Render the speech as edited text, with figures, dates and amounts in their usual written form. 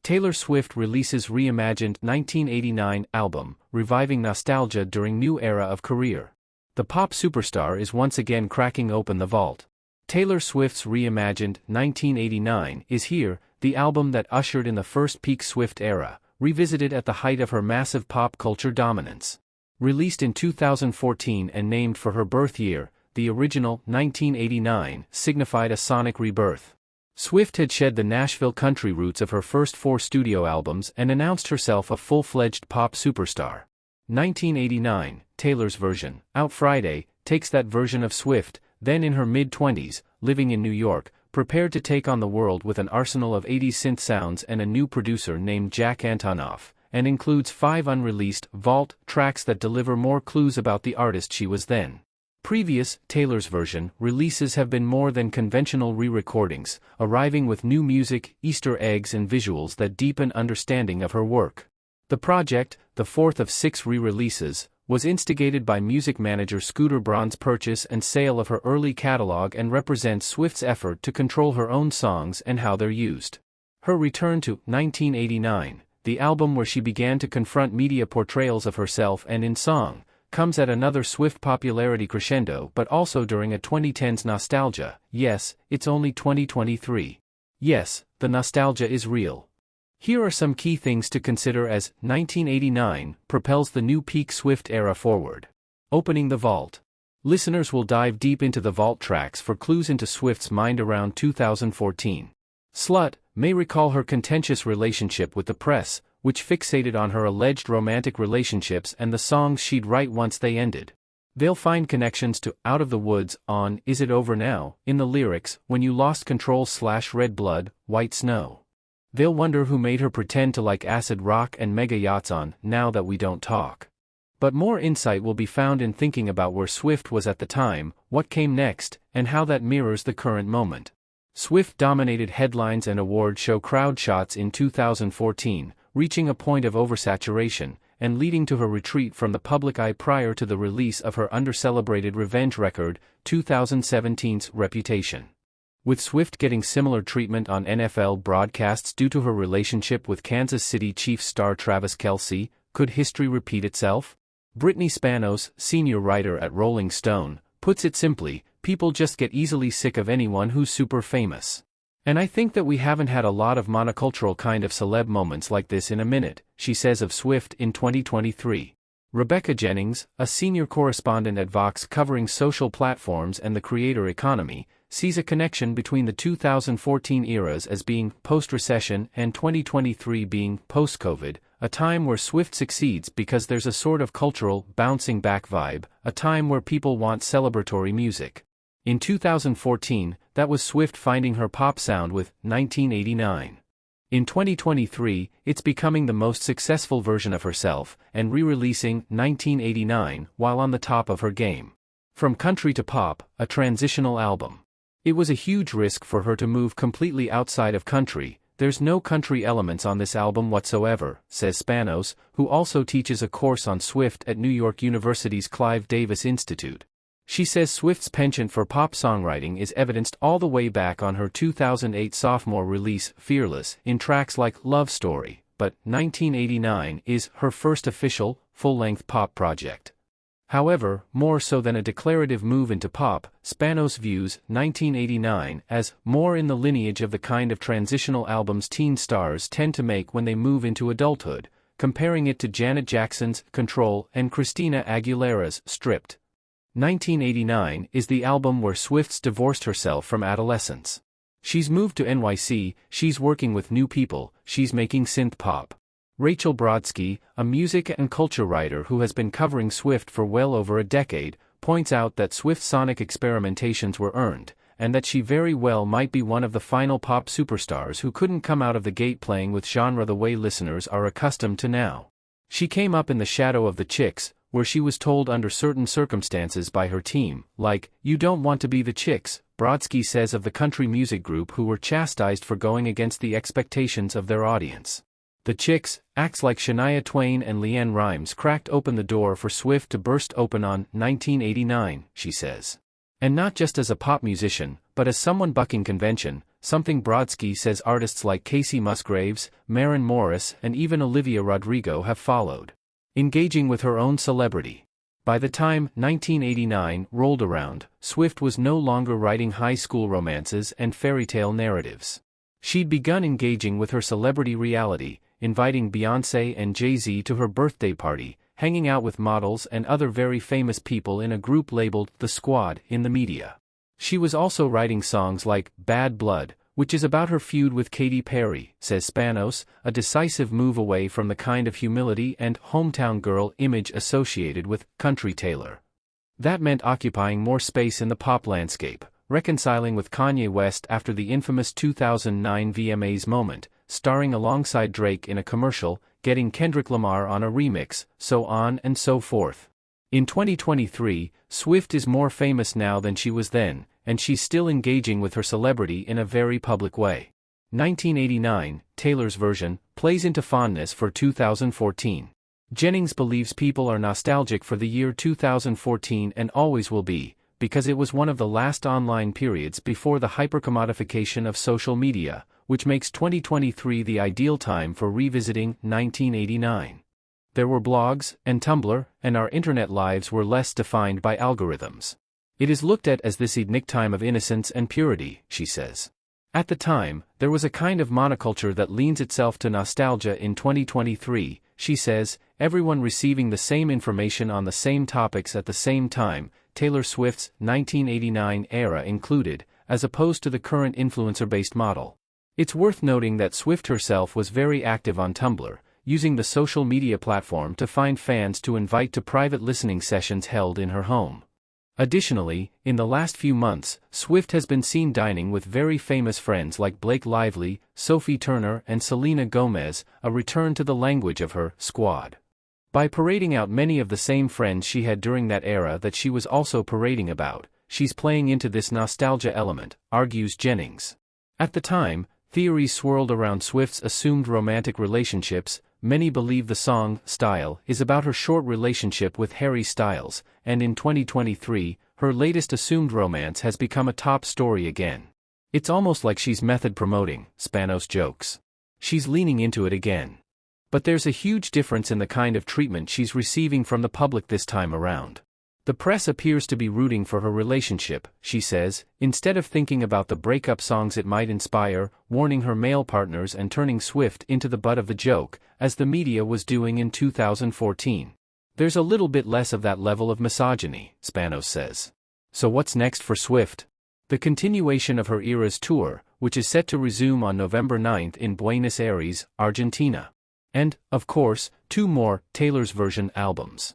Taylor Swift releases reimagined 1989 album, reviving nostalgia during new era of career. The pop superstar is once again cracking open the vault. Taylor Swift's reimagined 1989 is here, the album that ushered in the first peak Swift era, revisited at the height of her massive pop culture dominance. Released in 2014 and named for her birth year, the original 1989 signified a sonic rebirth. Swift had shed the Nashville country roots of her first 4 studio albums and announced herself a full-fledged pop superstar. 1989, Taylor's version, out Friday, takes that version of Swift, then in her mid-20s, living in New York, prepared to take on the world with an arsenal of 80s synth sounds and a new producer named Jack Antonoff, and includes 5 unreleased vault tracks that deliver more clues about the artist she was then. Previous, Taylor's version, releases have been more than conventional re-recordings, arriving with new music, Easter eggs and visuals that deepen understanding of her work. The project, the 4th of 6 re-releases, was instigated by music manager Scooter Braun's purchase and sale of her early catalog and represents Swift's effort to control her own songs and how they're used. Her return to 1989, the album where she began to confront media portrayals of herself and in song, comes at another Swift popularity crescendo but also during a 2010s nostalgia. Yes, it's only 2023. Yes, the nostalgia is real. Here are some key things to consider as 1989 propels the new peak Swift era forward. Opening the vault. Listeners will dive deep into the vault tracks for clues into Swift's mind around 2014. Slut may recall her contentious relationship with the press, which fixated on her alleged romantic relationships and the songs she'd write once they ended. They'll find connections to Out of the Woods on Is It Over Now in the lyrics When You Lost Control / Red Blood, White Snow. They'll wonder who made her pretend to like acid rock and mega yachts on Now That We Don't Talk. But more insight will be found in thinking about where Swift was at the time, what came next, and how that mirrors the current moment. Swift dominated headlines and award show crowd shots in 2014, reaching a point of oversaturation, and leading to her retreat from the public eye prior to the release of her under-celebrated revenge record, 2017's Reputation. With Swift getting similar treatment on NFL broadcasts due to her relationship with Kansas City Chiefs star Travis Kelce, could history repeat itself? Brittany Spanos, senior writer at Rolling Stone, puts it simply, people just get easily sick of anyone who's super famous. And I think that we haven't had a lot of monocultural kind of celeb moments like this in a minute, she says of Swift in 2023. Rebecca Jennings, a senior correspondent at Vox covering social platforms and the creator economy, sees a connection between the 2014 eras as being post-recession and 2023 being post-COVID, a time where Swift succeeds because there's a sort of cultural bouncing back vibe, a time where people want celebratory music. In 2014, that was Swift finding her pop sound with 1989. In 2023, it's becoming the most successful version of herself, and re-releasing 1989 while on the top of her game. From country to pop, a transitional album. It was a huge risk for her to move completely outside of country. There's no country elements on this album whatsoever, says Spanos, who also teaches a course on Swift at New York University's Clive Davis Institute. She says Swift's penchant for pop songwriting is evidenced all the way back on her 2008 sophomore release, Fearless, in tracks like Love Story, but 1989 is her first official, full-length pop project. However, more so than a declarative move into pop, Spanos views 1989 as more in the lineage of the kind of transitional albums teen stars tend to make when they move into adulthood, comparing it to Janet Jackson's Control and Christina Aguilera's Stripped. 1989 is the album where Swift's divorced herself from adolescence. She's moved to NYC, she's working with new people, she's making synth pop. Rachel Brodsky, a music and culture writer who has been covering Swift for well over a decade, points out that Swift's sonic experimentations were earned, and that she very well might be one of the final pop superstars who couldn't come out of the gate playing with genre the way listeners are accustomed to now. She came up in the shadow of the Chicks, where she was told under certain circumstances by her team, like, "You don't want to be the Chicks," Brodsky says of the country music group who were chastised for going against the expectations of their audience. The Chicks, acts like Shania Twain and LeAnn Rimes cracked open the door for Swift to burst open on 1989, she says. And not just as a pop musician, but as someone bucking convention, something Brodsky says artists like Casey Musgraves, Maren Morris, and even Olivia Rodrigo have followed. Engaging with her own celebrity. By the time 1989 rolled around, Swift was no longer writing high school romances and fairy tale narratives. She'd begun engaging with her celebrity reality, inviting Beyoncé and Jay-Z to her birthday party, hanging out with models and other very famous people in a group labeled The Squad in the media. She was also writing songs like Bad Blood, which is about her feud with Katy Perry, says Spanos, a decisive move away from the kind of humility and hometown girl image associated with country Taylor. That meant occupying more space in the pop landscape, reconciling with Kanye West after the infamous 2009 VMAs moment, starring alongside Drake in a commercial, getting Kendrick Lamar on a remix, so on and so forth. In 2023, Swift is more famous now than she was then, and she's still engaging with her celebrity in a very public way. 1989, Taylor's version, plays into fondness for 2014. Jennings believes people are nostalgic for the year 2014 and always will be, because it was one of the last online periods before the hypercommodification of social media, which makes 2023 the ideal time for revisiting 1989. There were blogs and Tumblr, and our internet lives were less defined by algorithms. It is looked at as this Edenic time of innocence and purity, she says. At the time, there was a kind of monoculture that leans itself to nostalgia in 2023, she says, everyone receiving the same information on the same topics at the same time, Taylor Swift's 1989 era included, as opposed to the current influencer-based model. It's worth noting that Swift herself was very active on Tumblr, using the social media platform to find fans to invite to private listening sessions held in her home. Additionally, in the last few months, Swift has been seen dining with very famous friends like Blake Lively, Sophie Turner and Selena Gomez, a return to the language of her squad. By parading out many of the same friends she had during that era that she was also parading about, she's playing into this nostalgia element, argues Jennings. At the time, theories swirled around Swift's assumed romantic relationships. Many believe the song, Style, is about her short relationship with Harry Styles, and in 2023, her latest assumed romance has become a top story again. It's almost like she's method promoting, Spanos jokes. She's leaning into it again. But there's a huge difference in the kind of treatment she's receiving from the public this time around. The press appears to be rooting for her relationship, she says, instead of thinking about the breakup songs it might inspire, warning her male partners and turning Swift into the butt of the joke, as the media was doing in 2014. There's a little bit less of that level of misogyny, Spanos says. So what's next for Swift? The continuation of her Eras tour, which is set to resume on November 9th in Buenos Aires, Argentina. And, of course, 2 more Taylor's version albums.